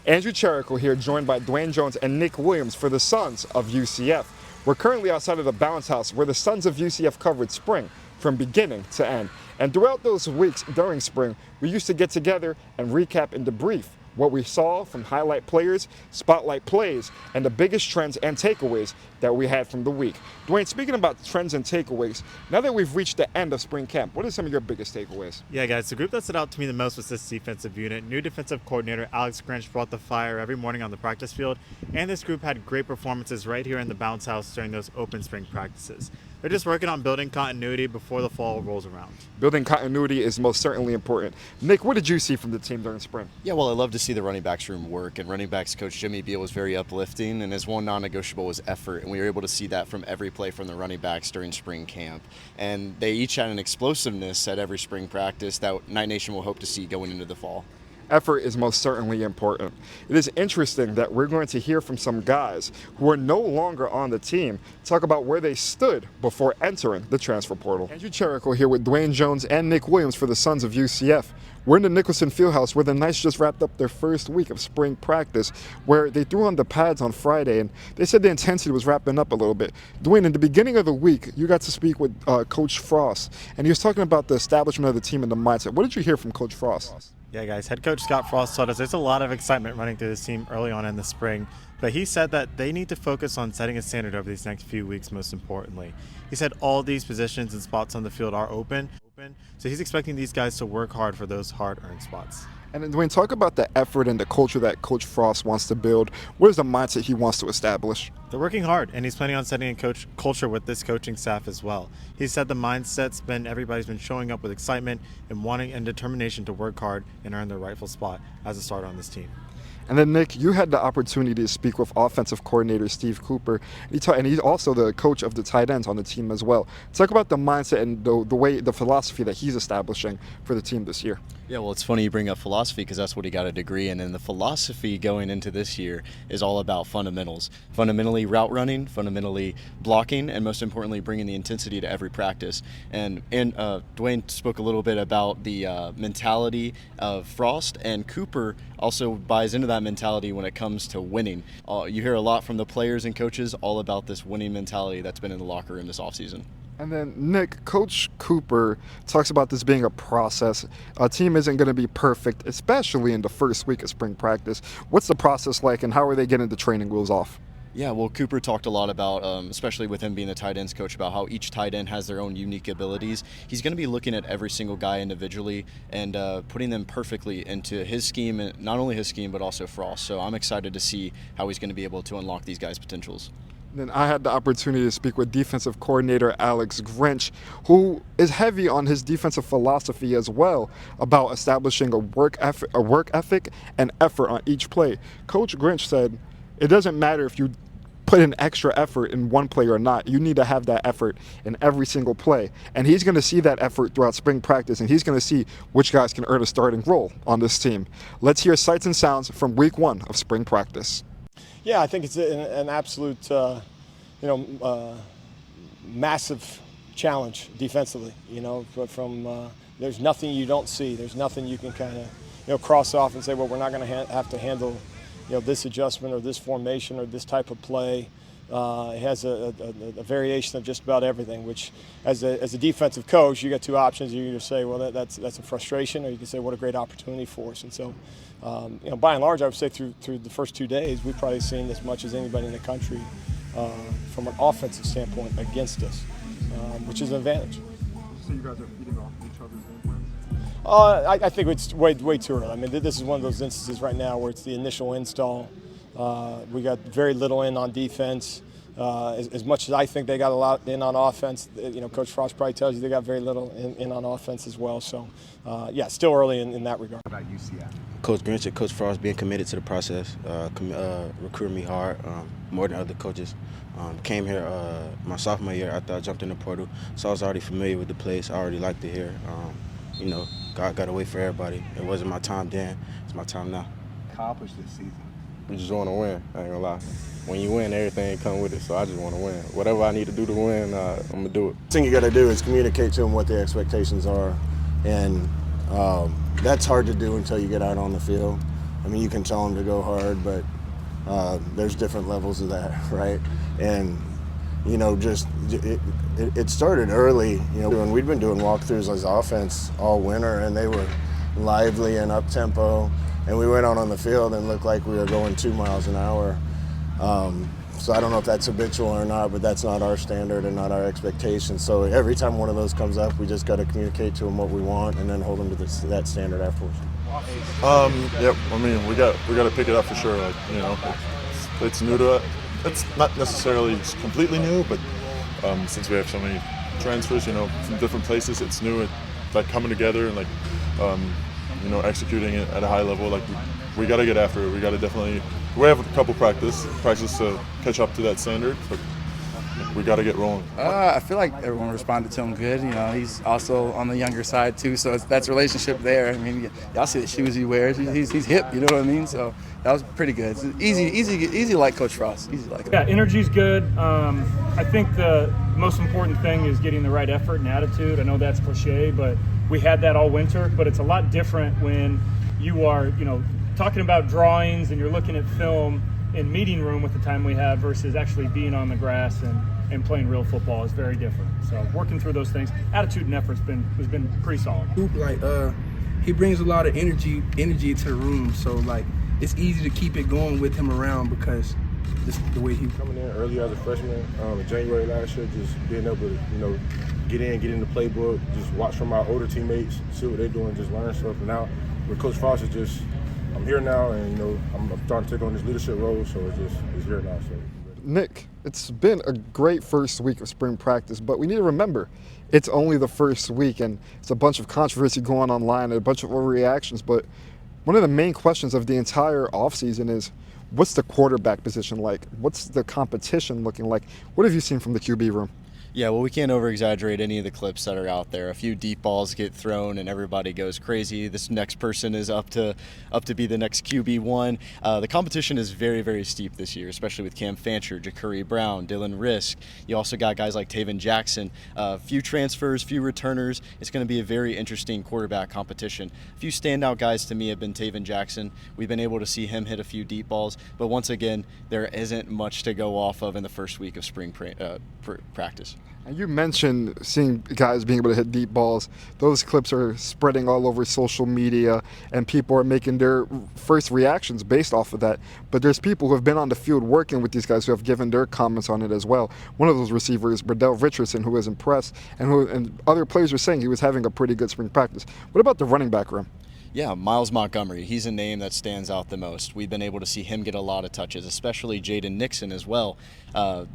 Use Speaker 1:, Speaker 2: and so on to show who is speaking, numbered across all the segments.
Speaker 1: Andrew Cherico here, joined by Dwayne Jones and Nick Williams for the Sons of UCF. We're currently outside of the Bounce House where the Sons of UCF covered spring from beginning to end. And throughout those weeks during spring, we used to get together and recap and debrief what we saw from highlight players, spotlight plays, and the biggest trends and takeaways that we had from the week. Dwayne, speaking about trends and takeaways, now that we've reached the end of spring camp, what are some of your biggest takeaways?
Speaker 2: Yeah, guys, the group that stood out to me the most was this defensive unit. New defensive coordinator Alex Grinch brought the fire every morning on the practice field, and this group had great performances right here in the Bounce House during those open spring practices. They're just working on building continuity before the fall rolls around.
Speaker 1: Building continuity is most certainly important. Nick, what did you see from the team during spring?
Speaker 3: Yeah, well, I love to see the running backs room work, and running backs coach Jimmy Beal was very uplifting, and his one non-negotiable was effort, and we were able to see that from every play from the running backs during spring camp. And they each had an explosiveness at every spring practice that Night Nation will hope to see going into the fall.
Speaker 1: Effort is most certainly important. It is interesting that we're going to hear from some guys who are no longer on the team talk about where they stood before entering the transfer portal. Andrew Cherico here with Dwayne Jones and Nick Williams for the Sons of UCF. We're in the Nicholson Fieldhouse where the Knights just wrapped up their first week of spring practice, where they threw on the pads on Friday, and they said the intensity was wrapping up a little bit. Dwayne, in the beginning of the week, you got to speak with Coach Frost, and he was talking about the establishment of the team and the mindset. What did you hear from Coach Frost?
Speaker 2: Yeah, guys, head coach Scott Frost told us there's a lot of excitement running through this team early on in the spring, but he said that they need to focus on setting a standard over these next few weeks, most importantly. He said all these positions and spots on the field are open, so he's expecting these guys to work hard for those hard-earned spots.
Speaker 1: And then, Dwayne, talk about the effort and the culture that Coach Frost wants to build. What is the mindset he wants to establish?
Speaker 2: They're working hard, and he's planning on setting a culture with this coaching staff as well. He said the mindset's everybody's been showing up with excitement and wanting and determination to work hard and earn their rightful spot as a starter on this team.
Speaker 1: And then, Nick, you had the opportunity to speak with offensive coordinator Steve Cooper, and he's also the coach of the tight ends on the team as well. Talk about the mindset and the philosophy that he's establishing for the team this year.
Speaker 3: Yeah, well, it's funny you bring up philosophy because that's what he got a degree in. And the philosophy going into this year is all about fundamentals. Fundamentally route running, fundamentally blocking, and most importantly, bringing the intensity to every practice. And Dwayne spoke a little bit about the mentality of Frost, and Cooper also buys into that mentality when it comes to winning. You hear a lot from the players and coaches all about this winning mentality that's been in the locker room this offseason.
Speaker 1: And then, Nick, Coach Cooper talks about this being a process. A team isn't going to be perfect, especially in the first week of spring practice. What's the process like, and how are they getting the training wheels off?
Speaker 3: Yeah, well, Cooper talked a lot about, especially with him being the tight ends coach, about how each tight end has their own unique abilities. He's going to be looking at every single guy individually and putting them perfectly into his scheme, and not only his scheme, but also Frost. So I'm excited to see how he's going to be able to unlock these guys' potentials.
Speaker 1: Then I had the opportunity to speak with defensive coordinator Alex Grinch, who is heavy on his defensive philosophy as well about establishing a work ethic and effort on each play. Coach Grinch said, it doesn't matter if you put in extra effort in one play or not. You need to have that effort in every single play. And he's going to see that effort throughout spring practice, and he's going to see which guys can earn a starting role on this team. Let's hear sights and sounds from week 1 of spring practice.
Speaker 4: Yeah, I think it's an absolute, massive challenge defensively. From there's nothing you don't see. There's nothing you can kind of, cross off and say, well, we're not going to have to handle, this adjustment or this formation or this type of play. It has a variation of just about everything, which as a defensive coach, you got two options. You either say, well, that's a frustration, or you can say, what a great opportunity for us. And so, by and large, I would say through the first 2 days, we've probably seen as much as anybody in the country from an offensive standpoint against us, which is an advantage.
Speaker 1: So you guys are feeding off each other's game plans?
Speaker 4: I think it's way too early. I mean, this is one of those instances right now where it's the initial install. We got very little in on defense. As much as I think they got a lot in on offense, Coach Frost probably tells you they got very little in on offense as well. So, still early in that regard.
Speaker 1: About UCF?
Speaker 5: Coach Grinch and Coach Frost being committed to the process, recruiting me hard, more than other coaches. Came here my sophomore year after I jumped in the portal, so I was already familiar with the place. I already liked it here. God got to wait for everybody. It wasn't my time then. It's my time now.
Speaker 1: Accomplished this season.
Speaker 6: We just want to win, I ain't gonna lie. When you win, everything come with it, so I just want to win. Whatever I need to do to win, I'm gonna do it.
Speaker 7: The thing you gotta do is communicate to them what the expectations are, and that's hard to do until you get out on the field. I mean, you can tell them to go hard, but there's different levels of that, right? And just it started early. When we'd been doing walkthroughs as offense all winter, and they were lively and up tempo, and we went out on the field and looked like we were going 2 miles an hour. So I don't know if that's habitual or not, but that's not our standard and not our expectation. So every time one of those comes up, we just got to communicate to them what we want and then hold them to that standard afterwards.
Speaker 8: Yep. I mean, we got to pick it up for sure. Like, it's new to it. It's not necessarily completely new, but since we have so many transfers, from different places, it's new. It's like coming together and executing it at a high level. Like we got to get after it. We got to definitely. We have a couple practice to catch up to that standard, but we got to get rolling.
Speaker 9: I feel like everyone responded to him good. He's also on the younger side too, so that's a relationship there. I mean, y'all see the shoes he wears. He's hip. You know what I mean? So that was pretty good. It's easy like Coach Frost. Easy like him.
Speaker 10: Yeah, energy's good. I think the most important thing is getting the right effort and attitude. I know that's cliche, but we had that all winter. But it's a lot different when you are, talking about drawings and you're looking at film in meeting room with the time we have versus actually being on the grass and playing real football is very different. So working through those things, attitude and effort has been pretty solid.
Speaker 11: He brings a lot of energy to the room, so it's easy to keep it going with him around because just the way he
Speaker 12: coming in early as a freshman in January last year, just being able to get in the playbook, just watch from our older teammates, see what they're doing, just learn stuff. And now with Coach Frost, it's just I'm here now, and I'm starting to take on this leadership role, so it's here now. So.
Speaker 1: Nick, it's been a great first week of spring practice, but we need to remember it's only the first week, and it's a bunch of controversy going online and a bunch of overreactions. But one of the main questions of the entire offseason is, what's the quarterback position like? What's the competition looking like? What have you seen from the QB room?
Speaker 3: Yeah, well, we can't over-exaggerate any of the clips that are out there. A few deep balls get thrown and everybody goes crazy. This next person is up to be the next QB1. The competition is very, very steep this year, especially with Cam Fancher, Ja'Curry Brown, Dylan Risk. You also got guys like Taven Jackson. Few transfers, few returners. It's going to be a very interesting quarterback competition. A few standout guys to me have been Taven Jackson. We've been able to see him hit a few deep balls, but once again, there isn't much to go off of in the first week of spring practice.
Speaker 1: And you mentioned seeing guys being able to hit deep balls. Those clips are spreading all over social media, and people are making their first reactions based off of that. But there's people who have been on the field working with these guys who have given their comments on it as well. One of those receivers, Bradell Richardson, who was impressed, and other players were saying he was having a pretty good spring practice. What about the running back room?
Speaker 3: Yeah, Miles Montgomery, he's a name that stands out the most. We've been able to see him get a lot of touches, especially Jaden Nixon as well.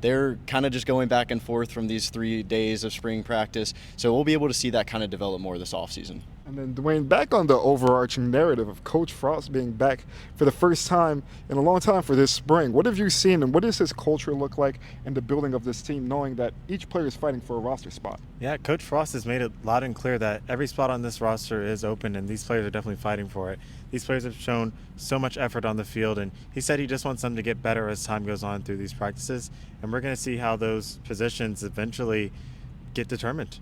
Speaker 3: They're kind of just going back and forth from these 3 days of spring practice, so we'll be able to see that kind of develop more this offseason.
Speaker 1: And then, Dwayne, back on the overarching narrative of Coach Frost being back for the first time in a long time for this spring, what have you seen, and what does his culture look like in the building of this team, knowing that each player is fighting for a roster spot?
Speaker 2: Yeah, Coach Frost has made it loud and clear that every spot on this roster is open, and these players are definitely fighting for it. These players have shown so much effort on the field, and he said he just wants them to get better as time goes on through these practices, and we're going to see how those positions eventually get determined.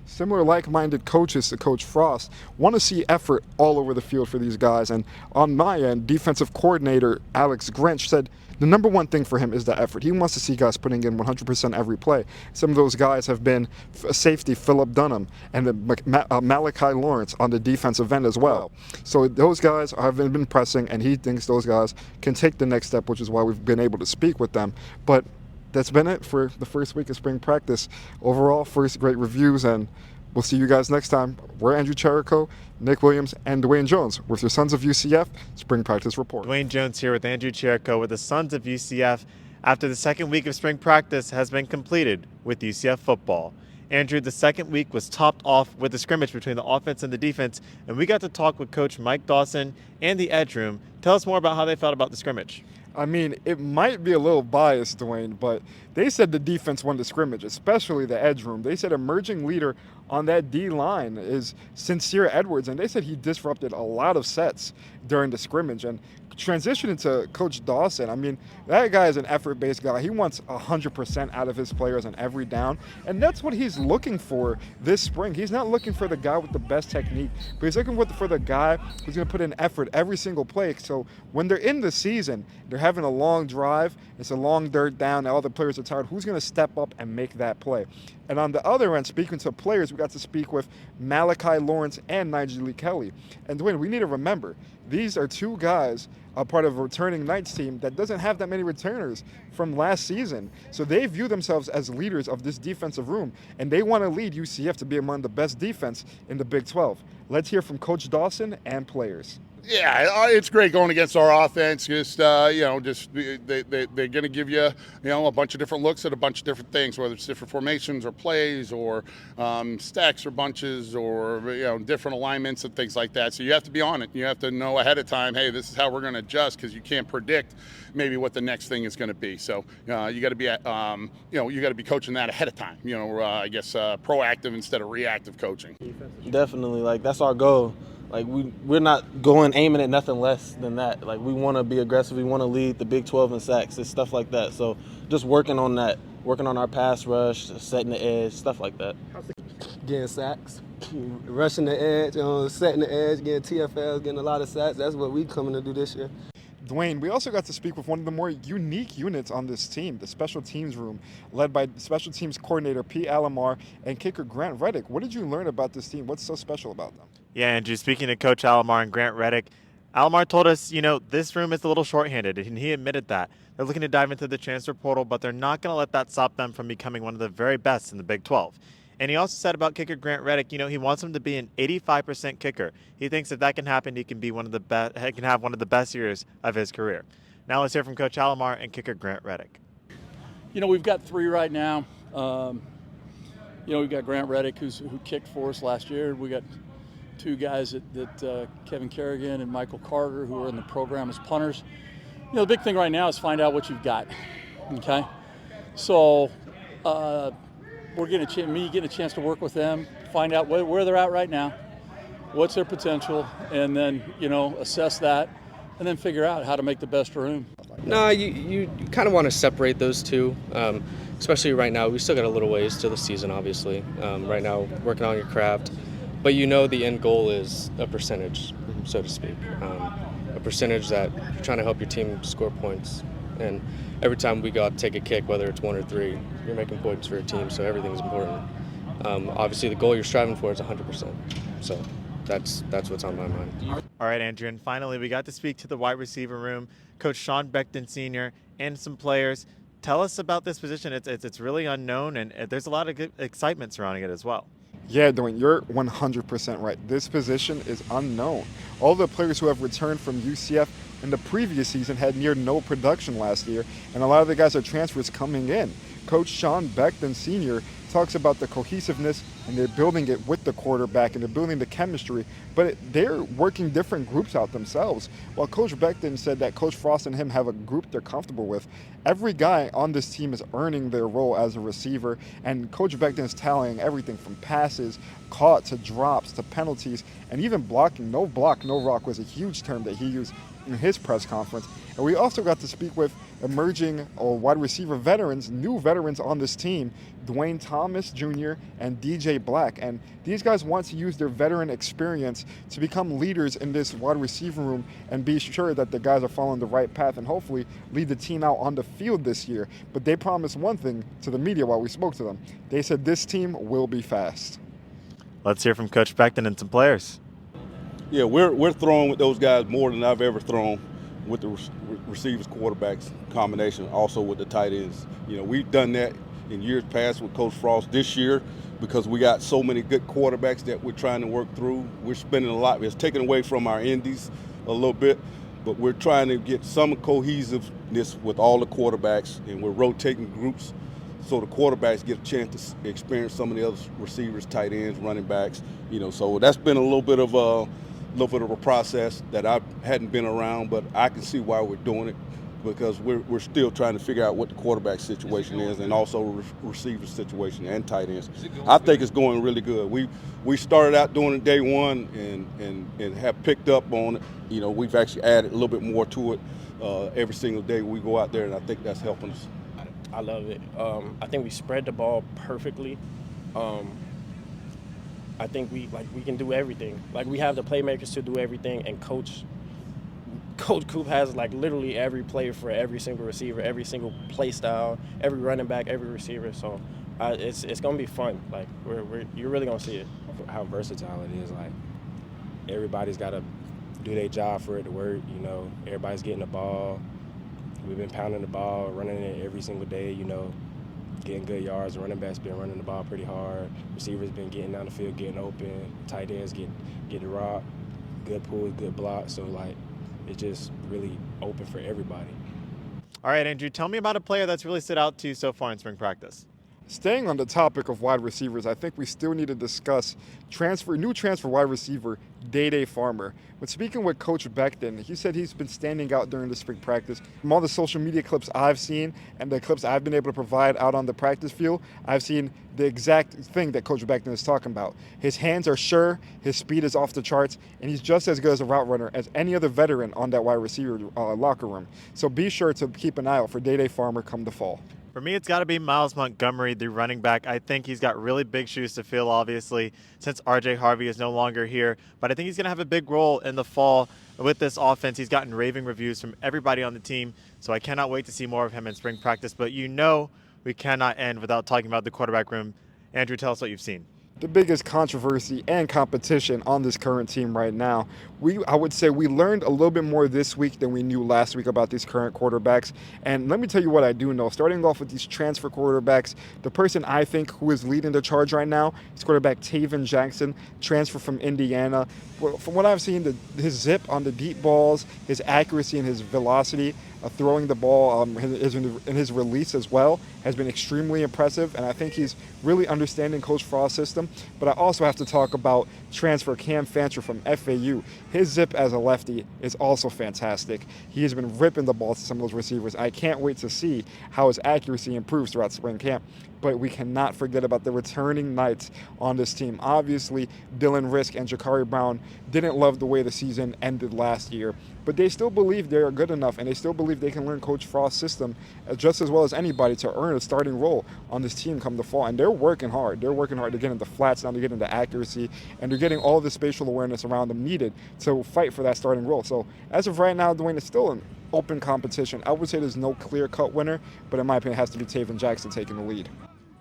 Speaker 1: Similar like-minded coaches to Coach Frost want to see effort all over the field for these guys. And on my end, defensive coordinator Alex Grinch said the number one thing for him is the effort. He wants to see guys putting in 100% every play. Some of those guys have been safety Phillip Dunham and Malachi Lawrence on the defensive end as well. So those guys have been pressing, and he thinks those guys can take the next step, which is why we've been able to speak with them. But that's been it for the first week of spring practice. Overall, first great reviews, and we'll see you guys next time. We're Andrew Cherico, Nick Williams, and Dwayne Jones with your Sons of UCF Spring Practice Report.
Speaker 2: Dwayne Jones here with Andrew Cherico with the Sons of UCF after the second week of spring practice has been completed with UCF football. Andrew, the second week was topped off with a scrimmage between the offense and the defense, and we got to talk with Coach Mike Dawson and the Edge Room. Tell us more about how they felt about the scrimmage.
Speaker 1: I mean, it might be a little biased, Dwayne, but they said the defense won the scrimmage, especially the edge room. They said emerging leader on that D-line is Sincere Edwards, and they said he disrupted a lot of sets during the scrimmage. And transitioning to Coach Dawson, I mean, that guy is an effort-based guy. He wants 100% out of his players on every down, and that's what he's looking for this spring. He's not looking for the guy with the best technique, but he's looking for the guy who's going to put in effort every single play. So when they're in the season, they're having a long drive, it's a long third down, all the players are tired. Who's going to step up and make that play? And on the other end, speaking to players, we got to speak with Malachi Lawrence and Nigel Lee Kelly. And Dwayne, we need to remember, these are two guys, a part of a returning Knights team that doesn't have that many returners from last season. So they view themselves as leaders of this defensive room, and they want to lead UCF to be among the best defense in the Big 12. Let's hear from Coach Dawson and players.
Speaker 13: Yeah, it's great going against our offense. Just they're going to give you a bunch of different looks at a bunch of different things, whether it's different formations or plays or stacks or bunches or different alignments and things like that. So you have to be on it. You have to know ahead of time, hey, this is how we're going to adjust, because you can't predict maybe what the next thing is going to be. So you got to be you got to be coaching that ahead of time. I guess proactive instead of reactive coaching.
Speaker 14: Definitely, like that's our goal. Like we're not aiming at nothing less than that. Like we want to be aggressive. We want to lead the Big 12 in sacks. It's stuff like that. So just working on that, working on our pass rush, setting the edge, stuff like that.
Speaker 15: Getting sacks, rushing the edge, setting the edge, getting TFLs, getting a lot of sacks. That's what we coming to do this year.
Speaker 1: Dwayne, we also got to speak with one of the more unique units on this team, the special teams room, led by special teams coordinator Pete Alomar and kicker Grant Reddick. What did you learn about this team? What's so special about them?
Speaker 2: Yeah, Andrew, speaking to Coach Alomar and Grant Reddick, Alomar told us, this room is a little shorthanded, and he admitted that. They're looking to dive into the transfer portal, but they're not going to let that stop them from becoming one of the very best in the Big 12. And he also said about kicker Grant Reddick, he wants him to be an 85% kicker. He thinks if that can happen, he can be one of the best. He can have one of the best years of his career. Now let's hear from Coach Alomar and kicker Grant Reddick.
Speaker 16: We've got three right now. We've got Grant Reddick who kicked for us last year. We got two guys that Kevin Kerrigan and Michael Carter, who are in the program as punters. The big thing right now is find out what you've got. Okay, so we're getting a chance to work with them, find out where they're at right now, what's their potential, and then assess that, and then figure out how to make the best room.
Speaker 17: No, you kind of want to separate those two, especially right now. We still got a little ways to the season, obviously. Right now, working on your craft. But the end goal is a percentage, so to speak. A percentage that you're trying to help your team score points. And every time we go out to take a kick, whether it's 1 or 3, you're making points for your team, so everything's important. Obviously, the goal you're striving for is 100%. So that's what's on my mind.
Speaker 2: All right, Andrew, and finally, we got to speak to the wide receiver room, Coach Sean Beckton Sr., and some players. Tell us about this position. It's really unknown, and there's a lot of good excitement surrounding it as well.
Speaker 1: Yeah, Dwayne, you're 100% right. This position is unknown. All the players who have returned from UCF in the previous season had near no production last year, and a lot of the guys are transfers coming in. Coach Sean Beckton Sr. talks about the cohesiveness, and they're building it with the quarterback, and they're building the chemistry, but they're working different groups out themselves. While Coach Beckton said that Coach Frost and him have a group they're comfortable with, every guy on this team is earning their role as a receiver, and Coach Beckton is tallying everything from passes, caught, to drops, to penalties, and even blocking. No block, no rock was a huge term that he used in his press conference. And we also got to speak with emerging wide receiver veterans, new veterans on this team, Dwayne Thomas Jr. and DJ Black. And these guys want to use their veteran experience to become leaders in this wide receiver room and be sure that the guys are following the right path and hopefully lead the team out on the field this year. But they promised one thing to the media while we spoke to them. They said this team will be fast.
Speaker 2: Let's hear from Coach Beckton and some players.
Speaker 18: Yeah, we're throwing with those guys more than I've ever thrown with the receivers, quarterbacks combination, also with the tight ends. We've done that in years past with Coach Frost. This year, because we got so many good quarterbacks that we're trying to work through, we're spending a lot. It's taken away from our indies a little bit, but we're trying to get some cohesiveness with all the quarterbacks, and we're rotating groups so the quarterbacks get a chance to experience some of the other receivers, tight ends, running backs. So that's been a little bit of a process that I hadn't been around, but I can see why we're doing it. because we're still trying to figure out what the quarterback situation is, and also receiver situation and tight ends. I think it's going really good. We started out doing it day one and have picked up on it. You know, we've actually added a little bit more to it every single day we go out there, and I think that's helping us.
Speaker 19: I love it. I think we spread the ball perfectly. I think we can do everything. Like, we have the playmakers to do everything, and Coach Coop has like literally every play for every single receiver, every single play style, every running back, every receiver. So it's gonna be fun. Like, you're really gonna see it.
Speaker 20: How versatile it is. Like, everybody's got to do their job for it to work. You know, everybody's getting the ball. We've been pounding the ball, running it every single day. You know, getting good yards. The running backs been running the ball pretty hard. Receivers been getting down the field, getting open. Tight ends get the rock. Good pulls, good blocks. So like, it's just really open for everybody.
Speaker 2: All right, Andrew, tell me about a player that's really stood out to you so far in spring practice.
Speaker 1: Staying on the topic of wide receivers, I think we still need to discuss new transfer wide receiver Day Farmer. When speaking with Coach Beckton, he said he's been standing out during the spring practice. From all the social media clips I've seen and the clips I've been able to provide out on the practice field, I've seen the exact thing that Coach Beckton is talking about. His hands are sure, his speed is off the charts, and he's just as good as a route runner as any other veteran on that wide receiver locker room. So be sure to keep an eye out for Day Farmer come the fall.
Speaker 2: For me, it's got to be Miles Montgomery, the running back. I think he's got really big shoes to fill, obviously, since R.J. Harvey is no longer here. But I think he's going to have a big role in the fall with this offense. He's gotten raving reviews from everybody on the team, so I cannot wait to see more of him in spring practice. But you know we cannot end without talking about the quarterback room. Andrew, tell us what you've seen.
Speaker 1: The biggest controversy and competition on this current team right now. I would say we learned a little bit more this week than we knew last week about these current quarterbacks. And let me tell you what I do know. Starting off with these transfer quarterbacks, the person I think who is leading the charge right now is quarterback Taven Jackson, transfer from Indiana. From what I've seen, his zip on the deep balls, his accuracy and his velocity, throwing the ball in his release as well has been extremely impressive, and I think he's really understanding Coach Frost's system. But I also have to talk about transfer Cam Fancher from FAU. His zip as a lefty is also fantastic. He has been ripping the ball to some of those receivers. I can't wait to see how his accuracy improves throughout spring camp. But we cannot forget about the returning Knights on this team. Obviously, Dylan Risk and Jakari Brown didn't love the way the season ended last year, but they still believe they are good enough, and they still believe they can learn Coach Frost's system just as well as anybody to earn a starting role on this team come the fall. And they're working hard. They're working hard to get into flats, now they're getting into accuracy, and they're getting all the spatial awareness around them needed to fight for that starting role. So as of right now, Dwayne, it's still an open competition. I would say there's no clear-cut winner, but in my opinion, it has to be Taven Jackson taking the lead.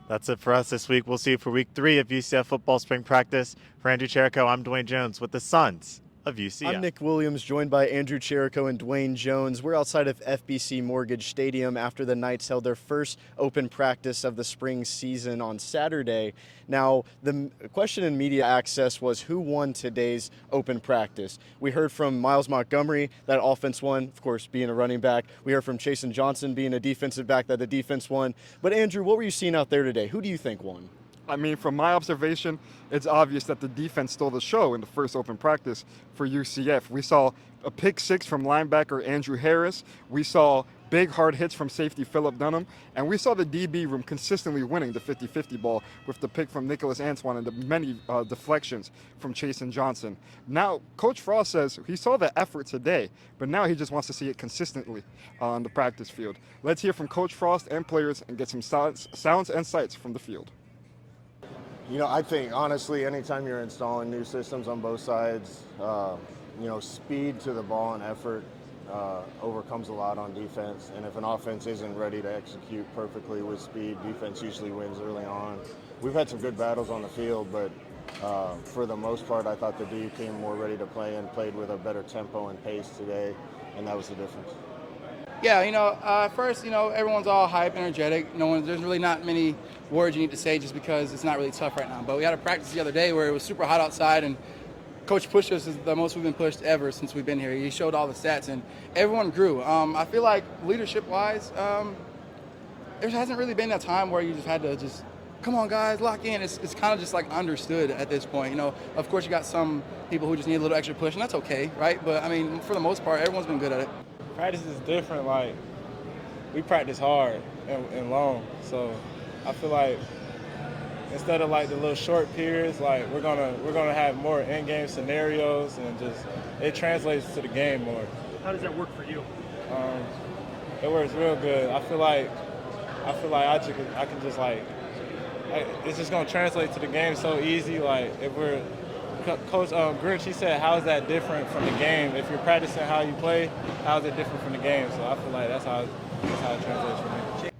Speaker 2: That's it for us this week. We'll see you for week 3 of UCF football spring practice. For Andrew Cherico, I'm Dwayne Jones with the Sons of UCF.
Speaker 3: I'm Nick Williams, joined by Andrew Cherico and Dwayne Jones. We're outside of FBC Mortgage Stadium after the Knights held their first open practice of the spring season on Saturday. Now, the question in media access was who won today's open practice. We heard from Miles Montgomery, that offense won, of course, being a running back. We heard from Chasen Johnson being a defensive back, that the defense won. But Andrew, what were you seeing out there today? Who do you think won?
Speaker 1: I mean, from my observation, it's obvious that the defense stole the show in the first open practice for UCF. We saw a pick 6 from linebacker Andrew Harris. We saw big hard hits from safety Phillip Dunham. And we saw the DB room consistently winning the 50-50 ball with the pick from Nicholas Antoine and the many deflections from Chasen Johnson. Now, Coach Frost says he saw the effort today, but now he just wants to see it consistently on the practice field. Let's hear from Coach Frost and players and get some sounds and sights from the field.
Speaker 7: You know, I think, honestly, anytime you're installing new systems on both sides, you know, speed to the ball and effort overcomes a lot on defense. And if an offense isn't ready to execute perfectly with speed, defense usually wins early on. We've had some good battles on the field, but for the most part, I thought the D came more ready to play and played with a better tempo and pace today, and that was the difference.
Speaker 9: Yeah, you know, at first, you know, everyone's all hype, energetic. There's really not many words you need to say just because it's not really tough right now. But we had a practice the other day where it was super hot outside, and Coach pushed us the most we've been pushed ever since we've been here. He showed all the stats, and everyone grew. I feel like leadership-wise, there hasn't really been a time where you just had to just, come on, guys, lock in. It's kind of just like understood at this point. You know, of course, you got some people who just need a little extra push, and that's okay, right? But, I mean, for the most part, everyone's been good at it. Practice is different. Like, we practice hard and long. So I feel like instead of like the little short periods, like we're gonna have more in-game scenarios and just it translates to the game more.
Speaker 10: How does that work for you?
Speaker 9: It works real good. I feel like I can just like it's just gonna translate to the game so easy. Like if we're Coach Grinch, he said, how is that different from the game? If you're practicing how you play, how is it different from the game? So I feel like that's how it translates for me.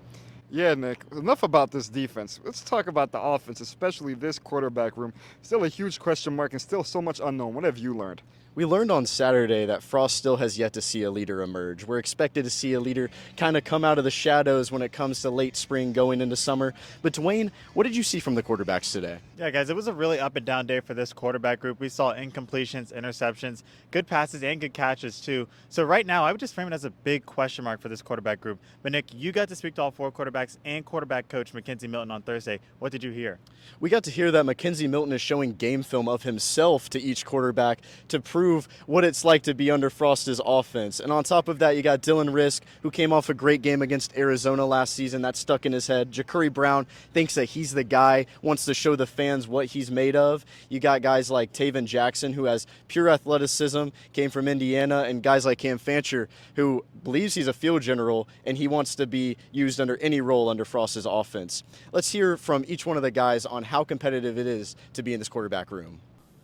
Speaker 1: Yeah, Nick, enough about this defense. Let's talk about the offense, especially this quarterback room. Still a huge question mark and still so much unknown. What have you learned?
Speaker 3: We learned on Saturday that Frost still has yet to see a leader emerge. We're expected to see a leader kind of come out of the shadows when it comes to late spring going into summer. But Dwayne, what did you see from the quarterbacks today?
Speaker 2: Yeah, guys, it was a really up and down day for this quarterback group. We saw incompletions, interceptions, good passes, and good catches too. So right now, I would just frame it as a big question mark for this quarterback group. But Nick, you got to speak to all 4 quarterbacks and quarterback coach Mackenzie Milton on Thursday. What did you hear?
Speaker 3: We got to hear that Mackenzie Milton is showing game film of himself to each quarterback to prove what it's like to be under Frost's offense. And on top of that, you got Dylan Risk, who came off a great game against Arizona last season. That stuck in his head. Ja'Curry Brown thinks that he's the guy, wants to show the fans what he's made of. You got guys like Taven Jackson, who has pure athleticism, came from Indiana, and guys like Cam Fancher, who believes he's a field general and he wants to be used under any role under Frost's offense. Let's hear from each one of the guys on how competitive it is to be in this quarterback room.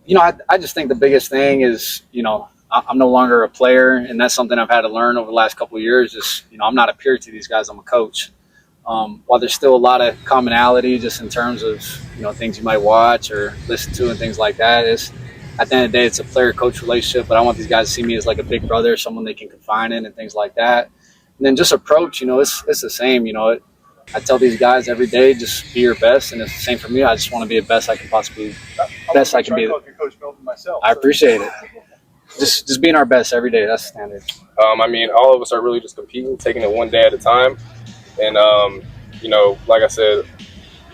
Speaker 21: You know, I just think the biggest thing is, you know, I'm no longer a player, and that's something I've had to learn over the last couple of years. Is, you know, I'm not a peer to these guys. I'm a coach. While there's still a lot of commonality just in terms of, you know, things you might watch or listen to and things like that, is at the end of the day, it's a player-coach relationship, but I want these guys to see me as like a big brother, someone they can confide in and things like that. And then just approach, you know, it's the same, you know. I tell these guys every day, just be your best, and it's the same for me. I just want to be the best I can possibly, best I can be. I appreciate it. Just being our best every day. That's the standard.
Speaker 22: I mean, all of us are really just competing, taking it one day at a time, and you know, like I said,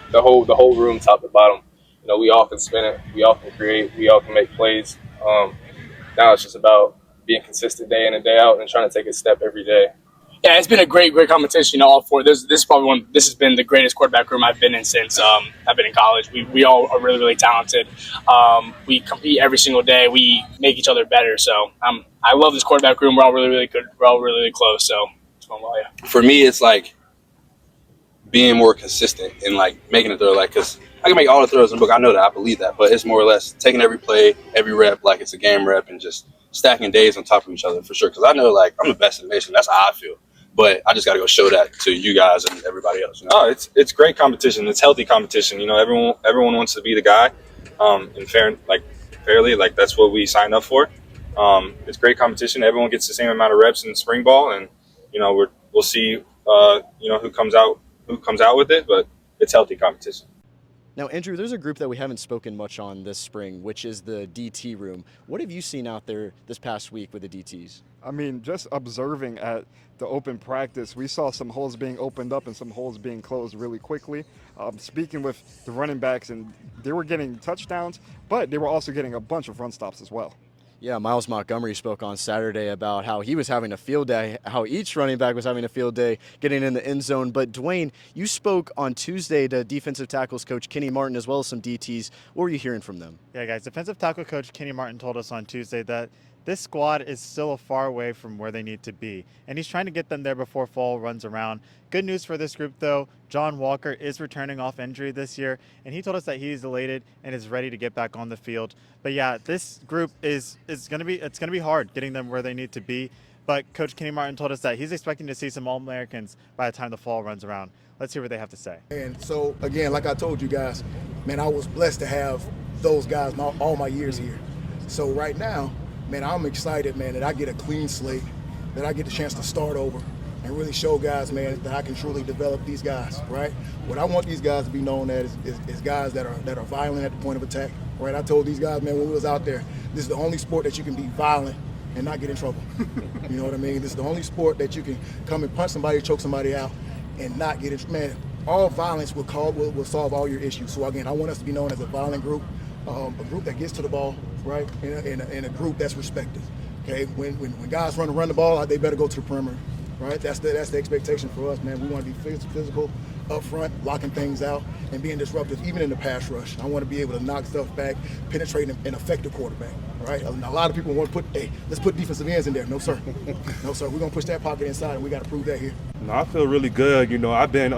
Speaker 22: the whole room, top to bottom, you know, we all can spin it, we all can create, we all can make plays. Now it's just about being consistent day in and day out and trying to take a step every day.
Speaker 23: Yeah, it's been a great competition. You know, all 4. This is probably this has been the greatest quarterback room I've been in since I've been in college. We all are really talented. We compete every single day. We make each other better. So I love this quarterback room. We're all really good. We're all really close. So it's going well. Yeah.
Speaker 24: For me, it's like being more consistent and like making a throw. Like, because I can make all the throws in the book. I know that. I believe that. But it's more or less taking every play, every rep, like it's a game rep, and just stacking days on top of each other for sure. Because I know, like, I'm the best in the nation. That's how I feel. But I just got to go show that to you guys and everybody else. You know?
Speaker 25: Oh, it's great competition. It's healthy competition. You know, everyone wants to be the guy, and fairly, like that's what we signed up for. It's great competition. Everyone gets the same amount of reps in spring ball, and you know we'll see you know who comes out with it. But it's healthy competition.
Speaker 3: Now, Andrew, there's a group that we haven't spoken much on this spring, which is the DT room. What have you seen out there this past week with the DTs?
Speaker 1: I mean, just observing at the open practice, we saw some holes being opened up and some holes being closed really quickly. Speaking with the running backs, and they were getting touchdowns, but they were also getting a bunch of run stops as well.
Speaker 3: Yeah, Miles Montgomery spoke on Saturday about how he was having a field day, how each running back was having a field day getting in the end zone. But Dwayne, you spoke on Tuesday to defensive tackles coach Kenny Martin as well as some DTs. What were you hearing from them?
Speaker 2: Yeah, guys, defensive tackle coach Kenny Martin told us on Tuesday that this squad is still a far away from where they need to be, and he's trying to get them there before fall runs around. Good news for this group, though. John Walker is returning off injury this year, and he told us that he's elated and is ready to get back on the field. But yeah, this group is going to be hard getting them where they need to be. But Coach Kenny Martin told us that he's expecting to see some All-Americans by the time the fall runs around. Let's hear what they have to say.
Speaker 26: And so, again, like I told you guys, man, I was blessed to have those guys all my years here. So right now, man, I'm excited, man, that I get a clean slate, that I get the chance to start over and really show guys, man, that I can truly develop these guys, right? What I want these guys to be known as is guys that are violent at the point of attack, right? I told these guys, man, when we was out there, this is the only sport that you can be violent and not get in trouble. You know what I mean? This is the only sport that you can come and punch somebody, choke somebody out, and not get in. Man, all violence will solve all your issues. So again, I want us to be known as a violent group, a group that gets to the ball, right? And a group that's respected. Okay, when guys run the ball, they better go to the perimeter, right? That's the expectation for us, man. We want to be physical up front, locking things out, and being disruptive, even in the pass rush. I want to be able to knock stuff back, penetrate, and affect the quarterback, right? A lot of people want to let's put defensive ends in there. No, sir. No, sir. We're going to push that pocket inside, and we got to prove that here.
Speaker 18: No, I feel really good. You know, I've been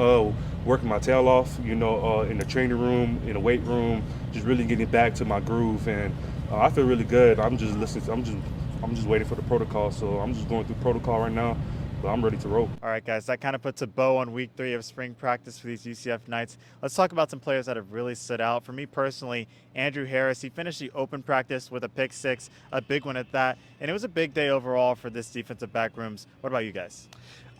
Speaker 18: working my tail off, you know, in the training room, in the weight room, just really getting back to my groove, and I feel really good. I'm just listening. I'm just waiting for the protocol, so I'm just going through protocol right now. But I'm ready to roll.
Speaker 2: All right, guys, that kind of puts a bow on week 3 of spring practice for these UCF Knights. Let's talk about some players that have really stood out. For me personally, Andrew Harris, he finished the open practice with a pick 6, a big one at that, and it was a big day overall for this defensive back rooms. What about you guys?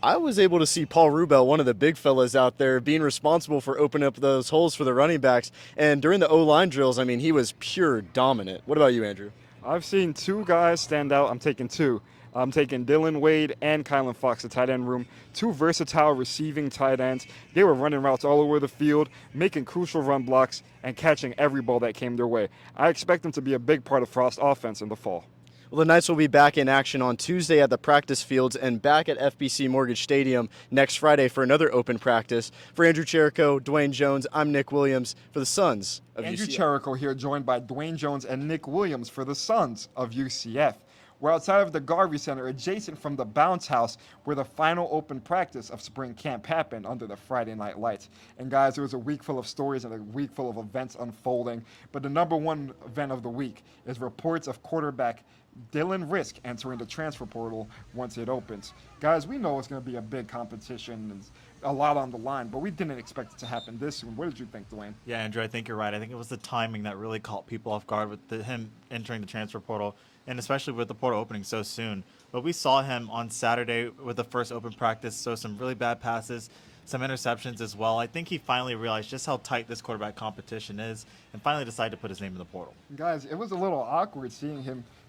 Speaker 3: I was able to see Paul Rubel, one of the big fellas out there, being responsible for opening up those holes for the running backs. And during the O-line drills, I mean, he was pure dominant. What about you, Andrew?
Speaker 1: I've seen 2 guys stand out. I'm taking 2. I'm taking Dylan Wade and Kylan Fox, the tight end room. 2 versatile receiving tight ends. They were running routes all over the field, making crucial run blocks, and catching every ball that came their way. I expect them to be a big part of Frost's offense in the fall.
Speaker 3: Well, the Knights will be back in action on Tuesday at the practice fields and back at FBC Mortgage Stadium next Friday for another open practice. For Andrew Cherico, Dwayne Jones, I'm Nick Williams for the Sons of
Speaker 1: Andrew
Speaker 3: UCF.
Speaker 1: Cherico here, joined by Dwayne Jones and Nick Williams for the Sons of UCF. We're outside of the Garvey Center, adjacent from the Bounce House, where the final open practice of spring camp happened under the Friday night lights. And guys, there was a week full of stories and a week full of events unfolding. But the number one event of the week is reports of quarterback Dylan Risk entering the transfer portal once it opens. Guys, we know it's going to be a big competition and a lot on the line, but we didn't expect it to happen this soon. What did you think, Dwayne?
Speaker 2: Yeah, Andrew, I think you're right. I think it was the timing that really caught people off guard with him entering the transfer portal, and especially with the portal opening so soon. But we saw him on Saturday with the first open practice, so some really bad passes, some interceptions as well. I think he finally realized just how tight this quarterback competition is and finally decided to put his name in the portal.
Speaker 1: Guys, it was a little awkward seeing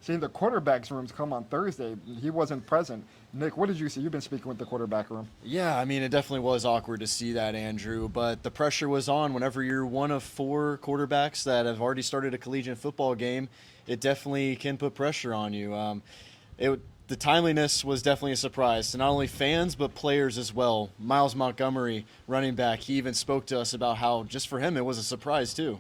Speaker 1: the quarterback's rooms come on Thursday. He wasn't present. Nick, what did you see? You've been speaking with the quarterback room.
Speaker 3: Yeah, I mean, it definitely was awkward to see that, Andrew, but the pressure was on whenever you're one of 4 quarterbacks that have already started a collegiate football game. It definitely can put pressure on you. The timeliness was definitely a surprise to not only fans but players as well. Miles Montgomery, running back, he even spoke to us about how just for him it was a surprise too.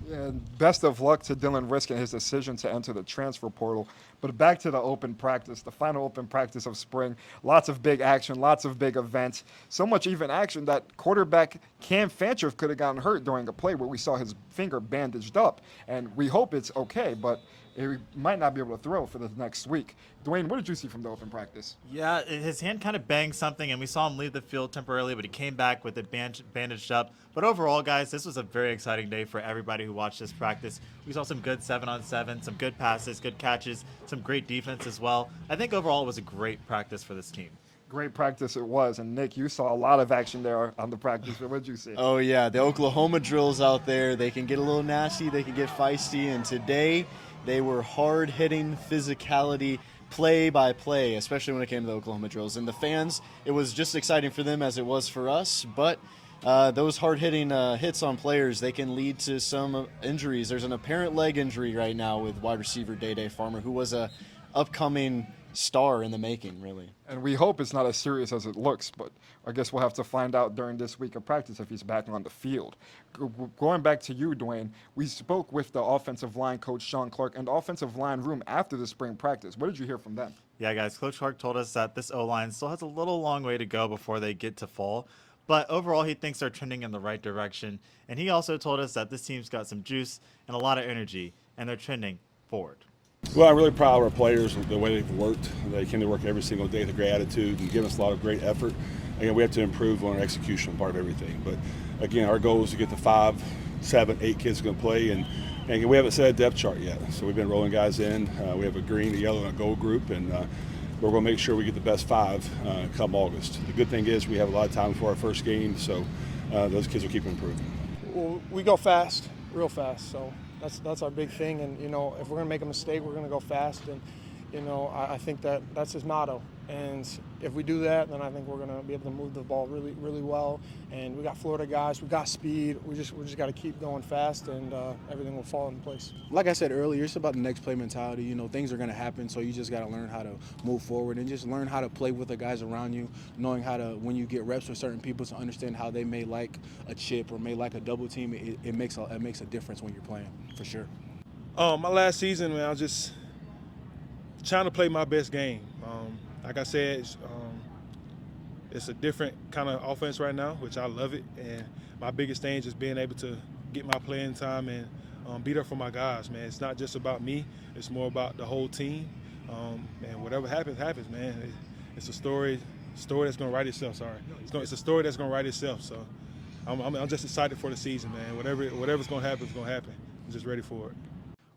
Speaker 1: Yeah, best of luck to Dylan Risk and his decision to enter the transfer portal. But back to the open practice, the final open practice of spring. Lots of big action, lots of big events. So much even action that quarterback Cam Fancher could have gotten hurt during a play where we saw his finger bandaged up. And we hope it's okay, but he might not be able to throw for the next week. Dwayne, what did you see from the open practice?
Speaker 2: Yeah, his hand kind of banged something, and we saw him leave the field temporarily, but he came back with it bandaged up. But overall, guys, this was a very exciting day for everybody who watched this practice. We saw some good 7-on-7, some good passes, good catches, some great defense as well. I think overall it was a great practice for this team.
Speaker 1: Great practice it was. And Nick, you saw a lot of action there on the practice field. What did you see?
Speaker 3: Oh, yeah, the Oklahoma drills out there, they can get a little nasty, they can get feisty, and today they were hard-hitting physicality, play by play, especially when it came to the Oklahoma drills. And the fans, it was just exciting for them as it was for us, but those hard-hitting hits on players, they can lead to some injuries. There's an apparent leg injury right now with wide receiver Day Farmer, who was a upcoming star in the making, really.
Speaker 1: And we hope it's not as serious as it looks, but I guess we'll have to find out during this week of practice if he's back on the field. Going back to you, Dwayne, we spoke with the offensive line coach, Sean Clark, and the offensive line room after the spring practice. What did you hear from them?
Speaker 2: Yeah, guys, Coach Clark told us that this O-line still has a little long way to go before they get to fall, but overall he thinks they're trending in the right direction. And he also told us that this team's got some juice and a lot of energy, and they're trending forward.
Speaker 18: Well, I'm really proud of our players, the way they've worked. They came to work every single day with a great attitude and give us a lot of great effort. Again, we have to improve on our execution part of everything. But again, our goal is to get to 5, 7, 8 kids going to play. And we haven't set a depth chart yet. So we've been rolling guys in. We have a green, a yellow, and a gold group. And we're going to make sure we get the best 5 come August. The good thing is we have a lot of time before our first game. So those kids will keep improving.
Speaker 4: Well, we go fast, real fast. So that's our big thing. And, if we're going to make a mistake, we're going to go fast. And, I think that's his motto. And if we do that, then I think we're going to be able to move the ball really, really well. And we got Florida guys, we got speed. We just got to keep going fast, and everything will fall into place.
Speaker 9: Like I said earlier, it's about the next play mentality. You know, things are going to happen, so you just got to learn how to move forward and just learn how to play with the guys around you, knowing how to, when you get reps with certain people, to understand how they may like a chip or may like a double team. It makes a difference when you're playing, for sure.
Speaker 26: My last season, man, I was just trying to play my best game. Like I said, it's a different kind of offense right now, which I love it. And my biggest thing is just being able to get my playing time and be there for my guys, man. It's not just about me. It's more about the whole team. And whatever happens, man. It's a story that's going to write itself, sorry. It's a story that's going to write itself. So I'm just excited for the season, man. Whatever's going to happen is going to happen. I'm just ready for it.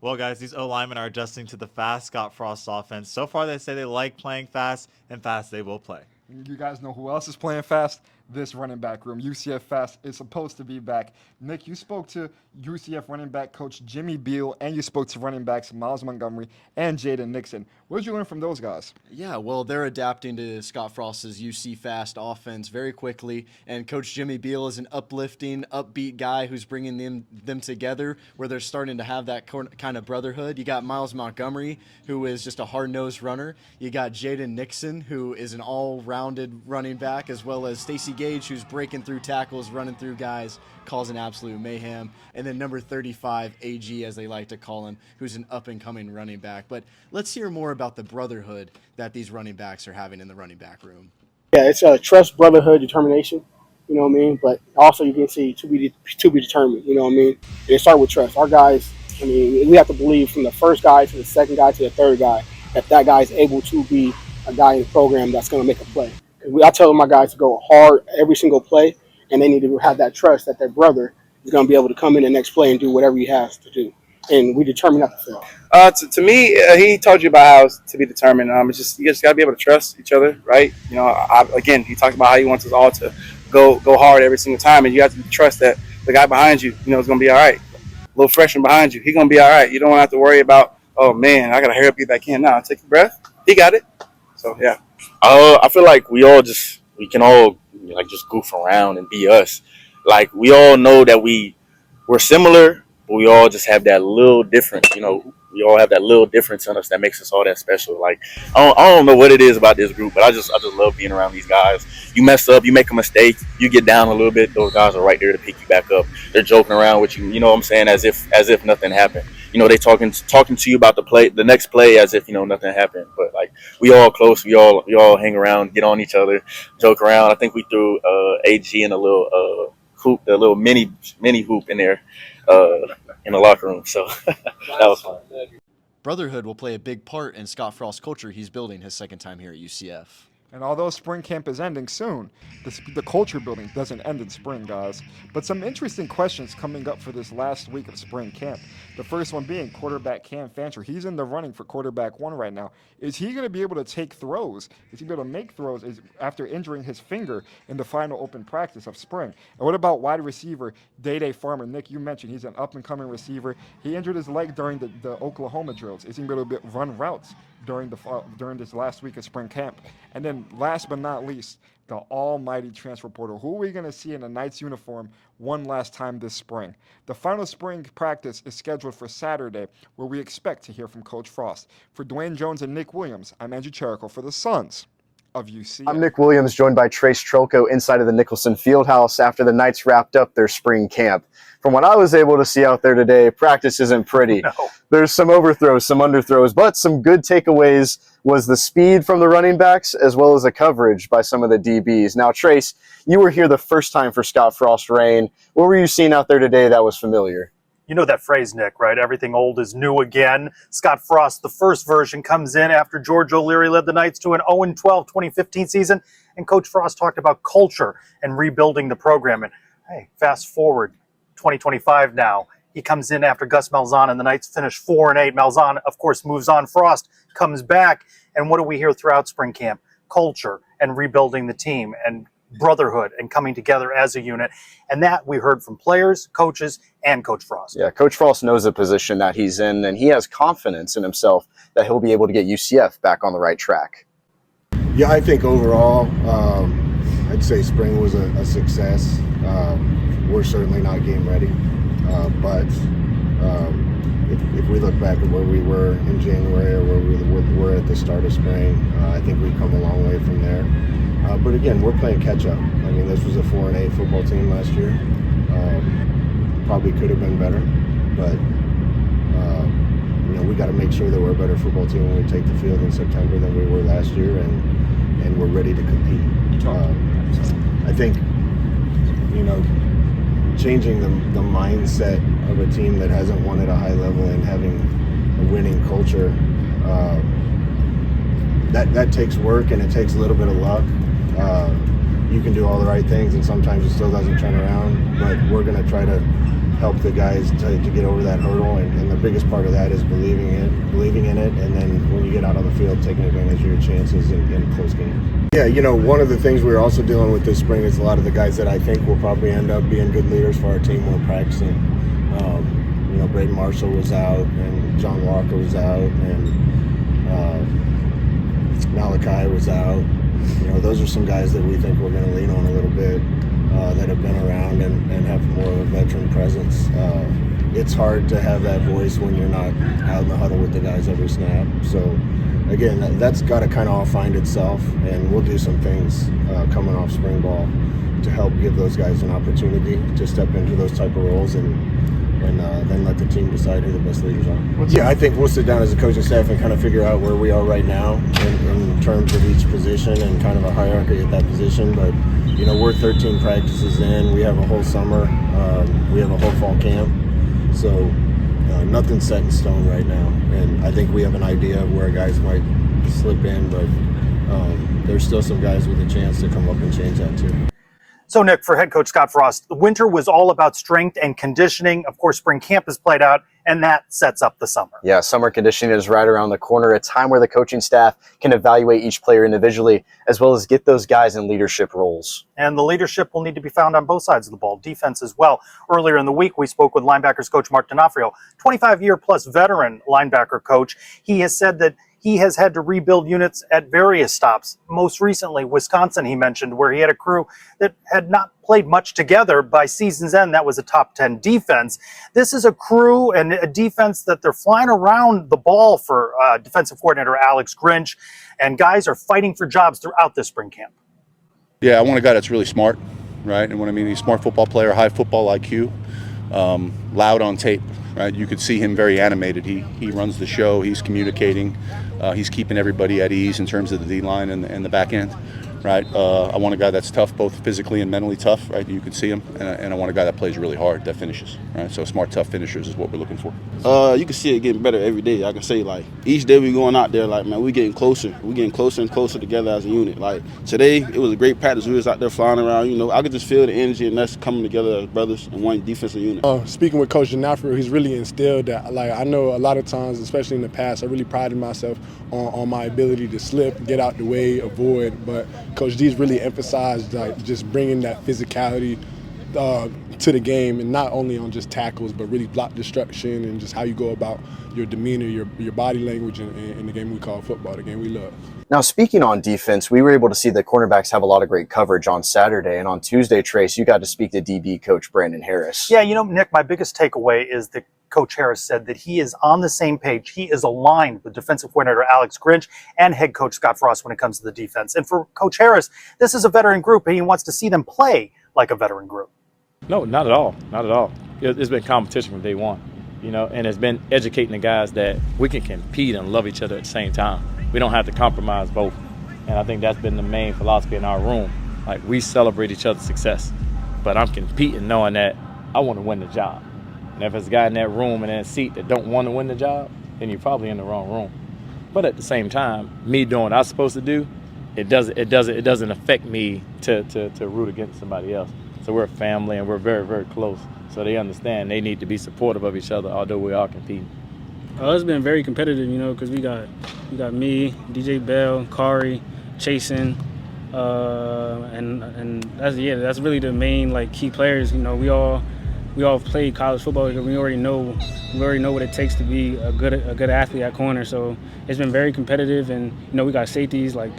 Speaker 2: Well, guys, these O-linemen are adjusting to the fast Scott Frost offense. So far, they say they like playing fast, and fast they will play.
Speaker 1: You guys know who else is playing fast? This running back room. UCF Fast is supposed to be back. Nick, you spoke to UCF running back coach Jimmy Beal, and you spoke to running backs Miles Montgomery and Jaden Nixon. What did you learn from those guys?
Speaker 3: Yeah, well, they're adapting to Scott Frost's UC Fast offense very quickly, and Coach Jimmy Beal is an uplifting, upbeat guy who's bringing them together where they're starting to have that kind of brotherhood. You got Miles Montgomery, who is just a hard-nosed runner. You got Jaden Nixon, who is an all-rounded running back, as well as Stacey Gage, who's breaking through tackles, running through guys, causing absolute mayhem. And then number 35, AG, as they like to call him, who's an up-and-coming running back. But let's hear more about the brotherhood that these running backs are having in the running back room.
Speaker 5: Yeah, it's a trust, brotherhood, determination. You know what I mean? But also you can see to be determined. You know what I mean? And it starts with trust. Our guys, I mean, we have to believe from the first guy to the second guy to the third guy that guy is able to be a guy in the program that's going to make a play. I tell my guys to go hard every single play, and they need to have that trust that their brother is going to be able to come in the next play and do whatever he has to do. And we determine not to fail.
Speaker 9: To me, he told you about how to be determined. It's just you just got to be able to trust each other, right? You know, again, he talked about how he wants us all to go hard every single time, and you have to trust that the guy behind you, you know, is going to be all right. Little freshman behind you, he's going to be all right. You don't have to worry about, oh man, I got to hurry up, get back in. No, take a breath. He got it. So yeah.
Speaker 6: I feel like we can all like just goof around and be us. Like we all know that we're similar, but we all just have that little difference. You know, we all have that little difference in us that makes us all that special. Like I don't know what it is about this group, but I just love being around these guys. You mess up, you make a mistake, you get down a little bit. Those guys are right there to pick you back up. They're joking around with you. You know what I'm saying? As if nothing happened. You know, they talking to you about the next play as if, you know, nothing happened. But like we all close, we all hang around, get on each other, joke around. I think we threw AG in a little hoop, a little mini hoop in there in the locker room. So that was fun.
Speaker 3: Brotherhood will play a big part in Scott Frost's culture he's building his second time here at UCF.
Speaker 1: And although spring camp is ending soon, the culture building doesn't end in spring, guys. But some interesting questions coming up for this last week of spring camp. The first one being quarterback Cam Fancher. He's in the running for quarterback 1 right now. Is he going to be able to take throws? Is he going to make throws after injuring his finger in the final open practice of spring? And what about wide receiver Day Farmer? Nick, you mentioned he's an up-and-coming receiver. He injured his leg during the Oklahoma drills. Is he going to be able to run routes during this last week of spring camp? And then last but not least, the almighty transfer portal. Who are we going to see in a Knights uniform one last time this spring? The final spring practice is scheduled for Saturday, where we expect to hear from Coach Frost. For Dwayne Jones and Nick Williams, I'm Andrew Cherico for the Sons of UCF.
Speaker 8: I'm Nick Williams, joined by Trace Trylko inside of the Nicholson Fieldhouse after the Knights wrapped up their spring camp. From what I was able to see out there today, practice isn't pretty. No. There's some overthrows, some underthrows, but some good takeaways was the speed from the running backs as well as the coverage by some of the DBs. Now, Trace, you were here the first time for Scott Frost reign. What were you seeing out there today that was familiar?
Speaker 11: You know that phrase, Nick, right? Everything old is new again. Scott Frost, the first version, comes in after George O'Leary led the Knights to an 0-12 2015 season, and Coach Frost talked about culture and rebuilding the program. And hey, fast forward 2025 now. He comes in after Gus Malzahn and the Knights finish 4-8. Malzahn, of course, moves on. Frost comes back. And what do we hear throughout spring camp? Culture and rebuilding the team and brotherhood and coming together as a unit. And that we heard from players, coaches, and Coach Frost.
Speaker 8: Yeah, Coach Frost knows the position that he's in, and he has confidence in himself that he'll be able to get UCF back on the right track.
Speaker 7: Yeah, I think overall, I'd say spring was a success. We're certainly not game ready, but if we look back at where we were in January or where we were at the start of spring, I think we've come a long way from there. But again, we're playing catch up. I mean, this was a 4-8 football team last year. Probably could have been better, but we got to make sure that we're a better football team when we take the field in September than we were last year, and we're ready to compete. I think, changing the mindset of a team that hasn't won at a high level and having a winning culture, that takes work and it takes a little bit of luck. You can do all the right things and sometimes it still doesn't turn around, but we're going to try to help the guys to get over that hurdle, and the biggest part of that is believing in it, and then when you get out on the field, taking advantage of your chances in close games. Yeah, one of the things we're also dealing with this spring is a lot of the guys that I think will probably end up being good leaders for our team weren't practicing. Braden Marshall was out, and John Walker was out, and Malachi was out. Those are some guys that we think we're going to lean on a little bit, that have been around and have more of a veteran presence. It's hard to have that voice when you're not out in the huddle with the guys every snap. So again, that's got to kind of all find itself, and we'll do some things coming off spring ball to help give those guys an opportunity to step into those type of roles and then let the team decide who the best leaders are. Yeah, I think we'll sit down as a coaching staff and kind of figure out where we are right now in terms of each position and kind of a hierarchy at that position. But we're 13 practices in. We have a whole summer. We have a whole fall camp. So nothing's set in stone right now. And I think we have an idea of where guys might slip in, but there's still some guys with a chance to come up and change that too.
Speaker 11: So, Nick, for head coach Scott Frost, the winter was all about strength and conditioning. Of course, spring camp has played out, and that sets up the summer.
Speaker 8: Yeah, summer conditioning is right around the corner, a time where the coaching staff can evaluate each player individually, as well as get those guys in leadership roles.
Speaker 11: And the leadership will need to be found on both sides of the ball, defense as well. Earlier in the week, we spoke with linebackers coach Mark D'Onofrio, 25-year-plus veteran linebacker coach. He has said that he has had to rebuild units at various stops. Most recently, Wisconsin, he mentioned, where he had a crew that had not played much together. By season's end, that was a top 10 defense. This is a crew and a defense that they're flying around the ball for defensive coordinator Alex Grinch, and guys are fighting for jobs throughout this spring camp.
Speaker 18: Yeah, I want a guy that's really smart, right? And what I mean, he's a smart football player, high football IQ, loud on tape. Right, you could see him very animated. He runs the show. He's communicating. He's keeping everybody at ease in terms of the D-line and the back end. Right, I want a guy that's tough, both physically and mentally tough. Right, you can see him, and I want a guy that plays really hard, that finishes. Right, so smart, tough finishers is what we're looking for.
Speaker 12: You can see it getting better every day. I can say, like, each day we going out there, like, man, we getting closer. We getting closer and closer together as a unit. Like today, it was a great practice. We was out there flying around. I could just feel the energy, and that's coming together as brothers in one defensive unit.
Speaker 26: Speaking with Coach D'Onofrio, he's really instilled that. Like, I know a lot of times, especially in the past, I really prided myself on my ability to slip, get out the way, avoid. But Coach D's really emphasized just bringing that physicality to the game, and not only on just tackles, but really block destruction and just how you go about your demeanor, your body language in the game we call football, the game we love.
Speaker 8: Now, speaking on defense, we were able to see the cornerbacks have a lot of great coverage on Saturday, and on Tuesday, Trace, you got to speak to DB coach Brandon Harris.
Speaker 11: Yeah, Nick, my biggest takeaway is that Coach Harris said that he is on the same page. He is aligned with defensive coordinator Alex Grinch and head coach Scott Frost when it comes to the defense. And for Coach Harris, this is a veteran group, and he wants to see them play like a veteran group.
Speaker 13: No, not at all. Not at all. It's been competition from day one, and it's been educating the guys that we can compete and love each other at the same time. We don't have to compromise both. And I think that's been the main philosophy in our room. Like, we celebrate each other's success, but I'm competing knowing that I want to win the job. And if there's a guy in that room and in that seat that don't want to win the job, then you're probably in the wrong room. But at the same time, me doing what I'm supposed to do, it doesn't affect me to root against somebody else. So we're a family and we're very, very close. So they understand they need to be supportive of each other, although we are competing.
Speaker 14: It's been very competitive, because we got me, DJ Bell, Kari, Chasen, and that's really the main key players. We all we all played college football. We already know what it takes to be a good athlete at corner. So it's been very competitive, and we got safeties like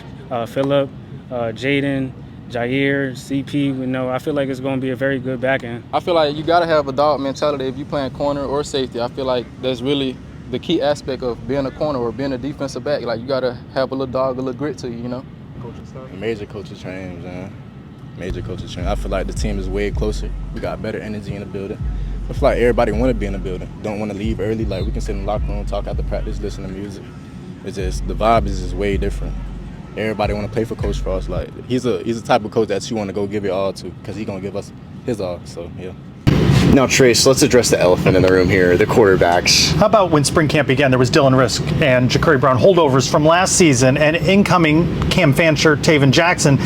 Speaker 14: Phillip, Jaden, Jair, CP. I feel like it's going to be a very good back end.
Speaker 10: I feel like you got to have a dog mentality if you're playing corner or safety. I feel like that's really the key aspect of being a corner or being a defensive back. Like, you got to have a little dog, a little grit to you,
Speaker 15: Coaching stuff? Major coaching change, man. Major coaching change. I feel like the team is way closer. We got better energy in the building. I feel like everybody want to be in the building. Don't want to leave early. Like, we can sit in the locker room, talk after practice, listen to music. It's just, the vibe is just way different. Everybody want to play for Coach Frost. Like, he's the type of coach that you want to go give your all to, because he's going to give us his all. So, yeah.
Speaker 8: Now, Trace, let's address the elephant in the room here, the quarterbacks.
Speaker 11: How about when spring camp began, there was Dylan Risk and Ja'Cory Brown holdovers from last season, and incoming Cam Fancher, Taven Jackson.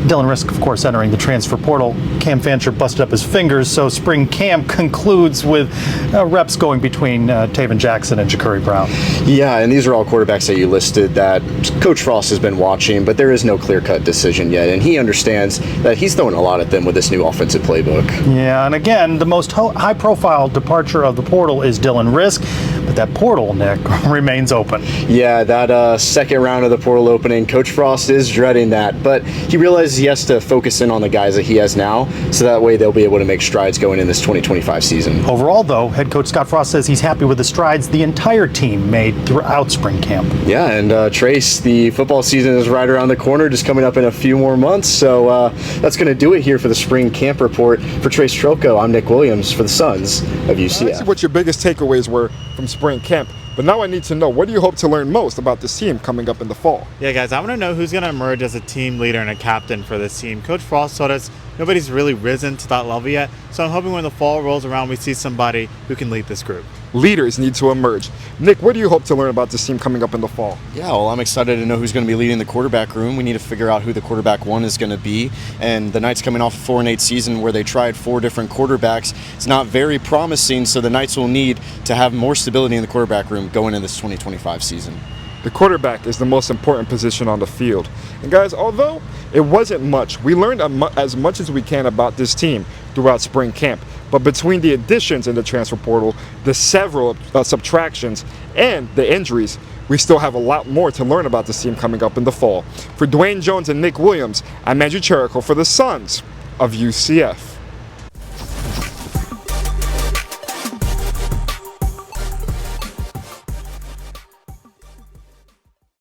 Speaker 11: Dylan Risk, of course, entering the transfer portal. Cam Fancher busted up his fingers, so spring camp concludes with reps going between Taven Jackson and Ja'Cory Brown.
Speaker 8: Yeah, and these are all quarterbacks that you listed that Coach Frost has been watching, but there is no clear-cut decision yet, and he understands that he's throwing a lot at them with this new offensive playbook.
Speaker 11: Yeah, and again, the most high-profile departure of the portal is Dylan Risk, but that portal, Nick, remains open.
Speaker 8: Yeah, that second round of the portal opening, Coach Frost is dreading that, but he realizes he has to focus in on the guys that he has now, so that way they'll be able to make strides going in this 2025 season.
Speaker 11: Overall, though, head coach Scott Frost says he's happy with the strides the entire team made throughout spring camp.
Speaker 8: Yeah, and Trace, the football season is right around the corner, just coming up in a few more months, so that's going to do it here for the spring camp report. For Trace Trylko, I'm Nick Williams for the Sons of UCF.
Speaker 1: Let's see what your biggest takeaways were from spring camp. But now I need to know, what do you hope to learn most about this team coming up in the fall?
Speaker 2: Yeah, guys, I want to know who's going to emerge as a team leader and a captain for this team. Coach Frost told us nobody's really risen to that level yet, so I'm hoping when the fall rolls around, we see somebody who can lead this group.
Speaker 1: Leaders need to emerge. Nick, what do you hope to learn about this team coming up in the fall?
Speaker 3: Yeah, well, I'm excited to know who's going to be leading the quarterback room. We need to figure out who the quarterback one is going to be. And the Knights coming off a 4-8 season where they tried 4 different quarterbacks. It's not very promising, so the Knights will need to have more stability in the quarterback room going into this 2025 season.
Speaker 1: The quarterback is the most important position on the field. And guys, although it wasn't much, we learned as much as we can about this team throughout spring camp. But between the additions in the transfer portal, the several subtractions, and the injuries, we still have a lot more to learn about this team coming up in the fall. For Dwayne Jones and Nick Williams, I'm Andrew Cherico for the Sons of UCF.